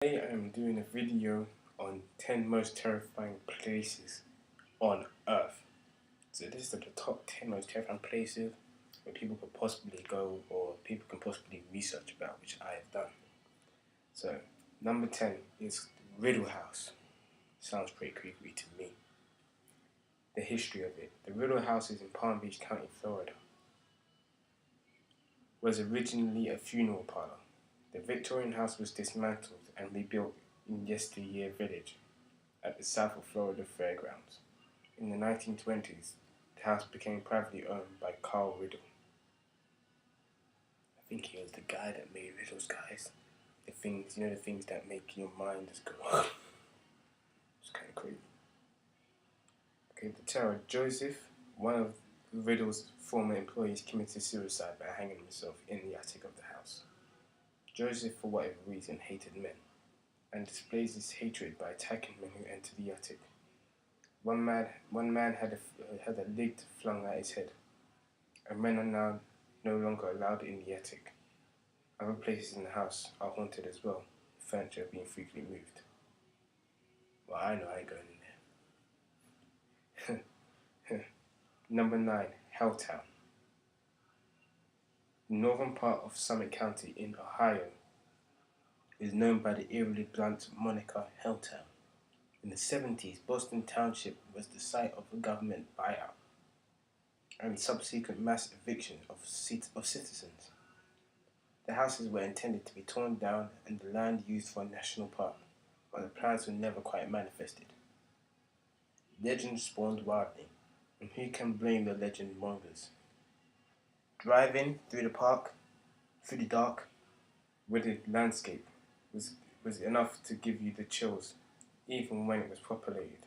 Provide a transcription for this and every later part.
Today I'm doing a video on 10 most terrifying places on Earth. So this is the top 10 most terrifying places where people could possibly go or people can possibly research about, which I have done. So number 10 is Riddle House. Sounds pretty creepy to me. The history of it. The Riddle House is in Palm Beach County, Florida. Was originally a funeral parlor. The Victorian house was dismantled and rebuilt in Yesteryear Village at the South of Florida Fairgrounds. In the 1920s, the house became privately owned by Carl Riddle. I think he was the guy that made riddles, guys. The things that make your mind just go. It's kind of crazy. Okay, the terror. Joseph, one of Riddle's former employees, committed suicide by hanging himself in the attic of the house. Joseph, for whatever reason, hated men and displays his hatred by attacking men who enter the attic. One man had a lid flung at his head, and men are now no longer allowed in the attic. Other places in the house are haunted as well, the furniture being frequently moved. Well, I know I ain't going in there. Number 9, Helltown. The northern part of Summit County in Ohio is known by the eerily blunt moniker Helltown. In the 70s, Boston Township was the site of a government buyout and subsequent mass eviction of citizens. The houses were intended to be torn down and the land used for a national park, but the plans were never quite manifested. Legends spawned wildly, and who can blame the legend mongers? Driving through the park, through the dark, wooded landscape was enough to give you the chills, even when it was populated.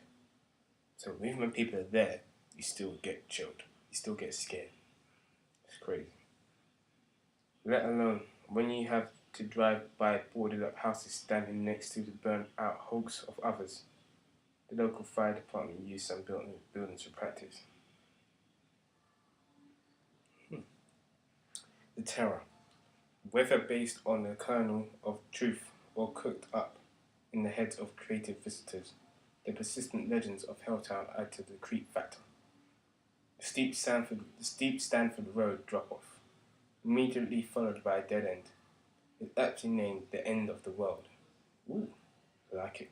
So even when people are there, you still get chilled. You still get scared. It's crazy. Let alone when you have to drive by boarded up houses standing next to the burnt out hulks of others. The local fire department used some buildings for practice. The terror. Whether based on the kernel of truth or cooked up in the heads of creative visitors, the persistent legends of Helltown add to the creep factor. The steep Stanford Road drop-off, immediately followed by a dead end, is aptly named the end of the world. Ooh, I like it.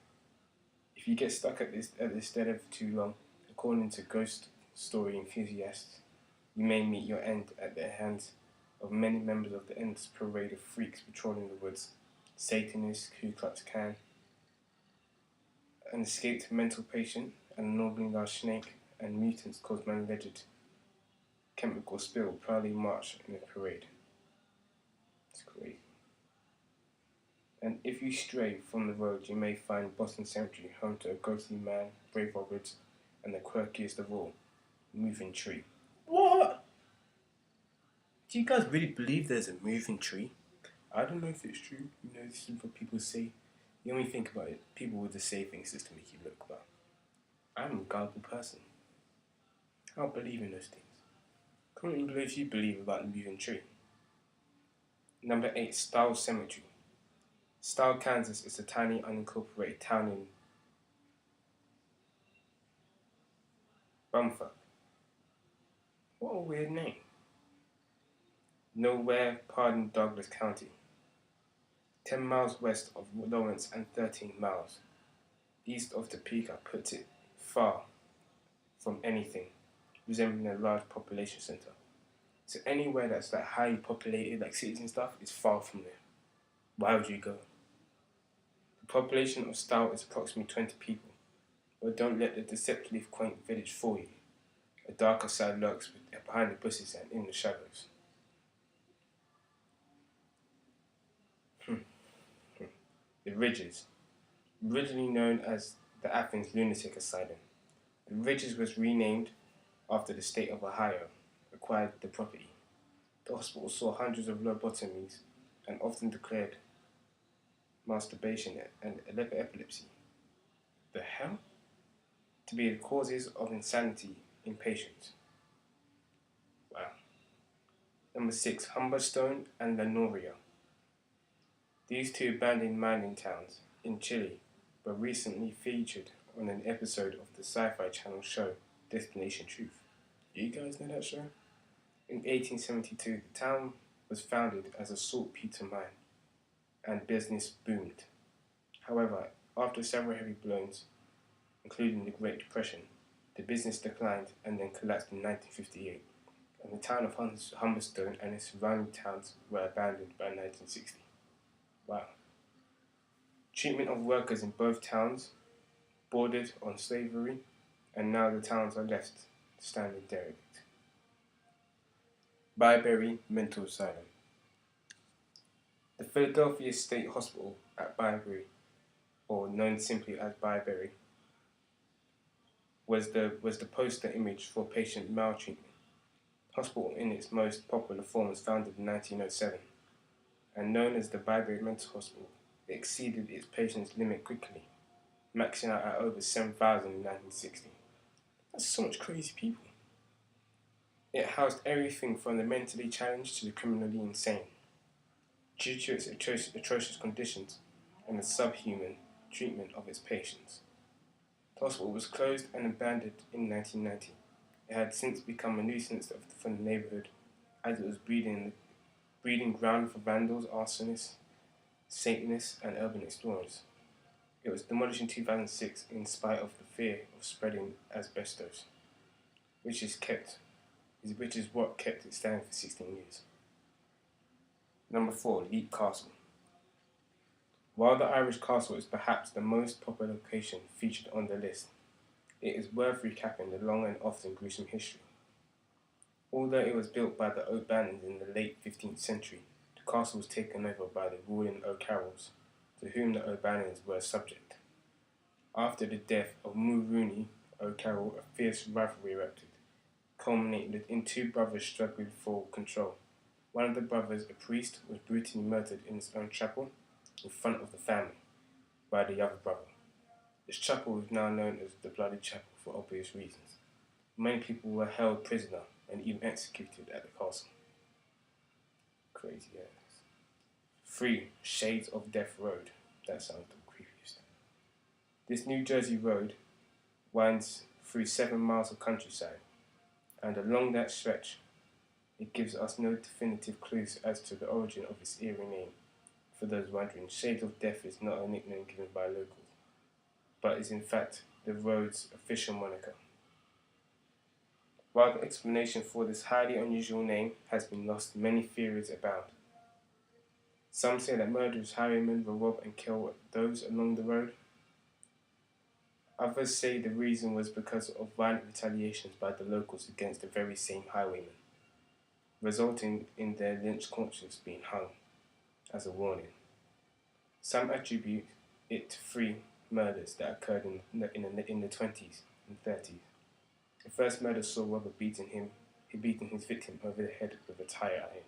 If you get stuck at this dead end for too long, according to ghost story enthusiasts, you may meet your end at the hands of many members of the endless parade of freaks patrolling the woods, Satanists, Ku Klux Klan, an escaped mental patient, an ennobling large snake, and mutants caused by an alleged chemical spill proudly march in a parade. It's crazy. And if you stray from the road, you may find Boston Cemetery, home to a ghostly man, brave Roberts, and the quirkiest of all, Moving Tree. What? Do you guys really believe there's a moving tree? I don't know if it's true. This is what people say. You only think about it, people would just say things just to make you look bad. I'm a gullible person. I don't believe in those things. Comment below if you believe about the moving tree. Number 8, Stile Cemetery. Stile, Kansas is a tiny unincorporated town in Bumfuck. What a weird name. Nowhere, pardon Douglas County. 10 miles west of Lawrence and 13 miles east of Topeka puts it far from anything resembling a large population center. So anywhere that's like highly populated, like cities and stuff, is far from there. Why would you go? The population of Stile is approximately 20 people, but don't let the deceptively quaint village fool you. A darker side lurks behind the bushes and in the shadows. The Ridges, originally known as the Athens Lunatic Asylum. The Ridges was renamed after the state of Ohio acquired the property. The hospital saw hundreds of lobotomies and often declared masturbation and epilepsy. The hell? To be the causes of insanity in patients. Wow. Number 6, Humberstone and Lenoria. These two abandoned mining towns in Chile, but recently featured on an episode of the Sci-Fi Channel show Destination Truth. Do you guys know that show? In 1872, the town was founded as a saltpeter mine, and business boomed. However, after several heavy blows, including the Great Depression, the business declined and then collapsed in 1958, and the town of Humberstone and its surrounding towns were abandoned by 1960. Wow. Treatment of workers in both towns bordered on slavery, and now the towns are left standing derelict. Byberry Mental Asylum. The Philadelphia State Hospital at Byberry, or known simply as Byberry, was the poster image for patient maltreatment. Hospital in its most popular form was founded in 1907, and known as the Byberry Mental Hospital, it exceeded its patients' limit quickly, maxing out at over 7,000 in 1960. That's so much crazy people. It housed everything from the mentally challenged to the criminally insane. Due to its atrocious conditions and the subhuman treatment of its patients, the hospital was closed and abandoned in 1990. It had since become a nuisance for the neighborhood, as it was breeding ground for vandals, arsonists, Satanists, and urban explorers. It was demolished in 2006 in spite of the fear of spreading asbestos, which is what kept it standing for 16 years. Number 4, Leap Castle. While the Irish castle is perhaps the most popular location featured on the list, it is worth recapping the long and often gruesome history. Although it was built by the O'Bannons in the late 15th century, the castle was taken over by the ruling O'Carrolls, to whom the O'Bannons were subject. After the death of Mulrooney O'Carroll, a fierce rivalry erupted, culminating in two brothers struggling for control. One of the brothers, a priest, was brutally murdered in his own chapel in front of the family by the other brother. This chapel is now known as the Bloody Chapel for obvious reasons. Many people were held prisoner and even executed at the castle. Crazy ass. 3. Shades of Death Road. That sounds the creepiest. This New Jersey road winds through 7 miles of countryside, and along that stretch, it gives us no definitive clues as to the origin of its eerie name. For those wondering, Shades of Death is not a nickname given by locals, but is in fact the road's official moniker. While the explanation for this highly unusual name has been lost, many theories abound. Some say that murderous highwaymen will rob and kill those along the road. Others say the reason was because of violent retaliations by the locals against the very same highwaymen, resulting in their lynched corpses being hung as a warning. Some attribute it to 3 murders that occurred in the 20s and 30s. The first murder saw Robert beating his victim over the head with a tire iron.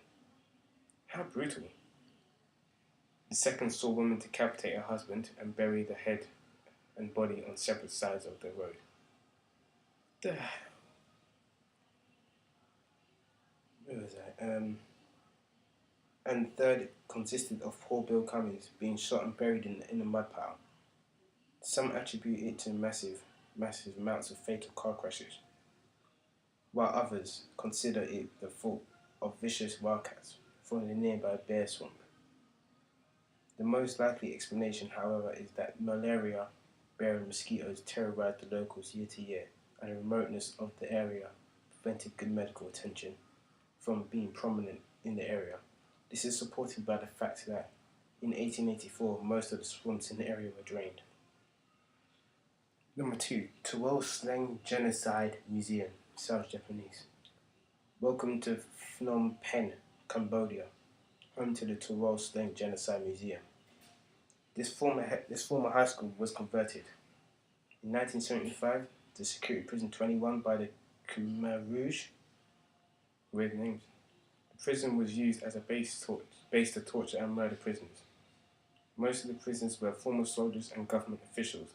How brutal. The second saw a woman decapitate her husband and bury the head and body on separate sides of the road. Where was I? And third consisted of poor Bill Cummings being shot and buried in a mud pile. Some attribute it to massive amounts of fatal car crashes, while others consider it the fault of vicious wildcats from the nearby bear swamp. The most likely explanation, however, is that malaria-bearing mosquitoes terrorized the locals year to year, and the remoteness of the area prevented good medical attention from being prominent in the area. This is supported by the fact that in 1884 most of the swamps in the area were drained. Number 2, Tuol Sleng Genocide Museum, South Japanese. Welcome to Phnom Penh, Cambodia, home to the Tuol Sleng Genocide Museum. This former high school was converted in 1975 to Security Prison 21 by the Khmer Rouge. Weird names. The prison was used as a base to torture and murder prisoners. Most of the prisoners were former soldiers and government officials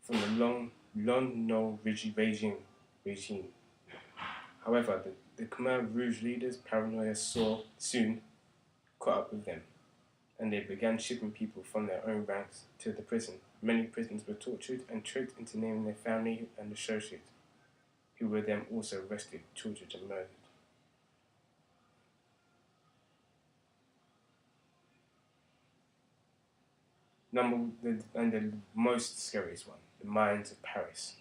from the Lon Nol regime. However, the Khmer Rouge leaders' paranoia soon caught up with them. and they began shipping people from their own ranks to the prison. Many prisoners were tortured and tricked into naming their family and associates, who were then also arrested, tortured, and murdered. The most scariest one, the mines of Paris.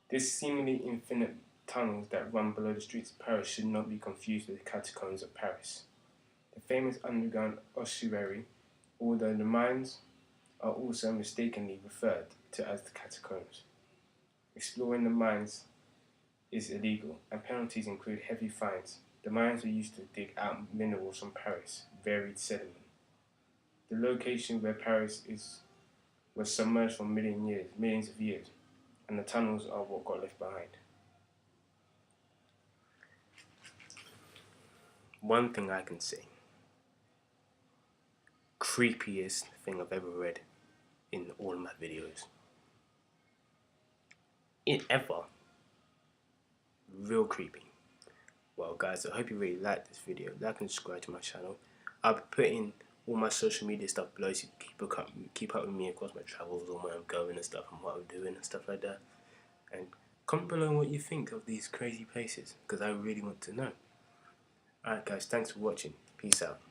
This seemingly infinite tunnels that run below the streets of Paris should not be confused with the catacombs of Paris. The famous underground ossuary, although the mines are also mistakenly referred to as the catacombs. Exploring the mines is illegal, and penalties include heavy fines. The mines were used to dig out minerals from Paris, varied sediment. The location where Paris was submerged for millions of years, and the tunnels are what got left behind. One thing I can say, creepiest thing I've ever read in all of my videos. Ever. Real creepy. Well guys, I hope you really liked this video. Like and subscribe to my channel. I'll be putting all my social media stuff below so you can keep up with me across my travels and where I'm going and stuff and what I'm doing and stuff like that. And comment below what you think of these crazy places, because I really want to know. Alright guys, thanks for watching. Peace out.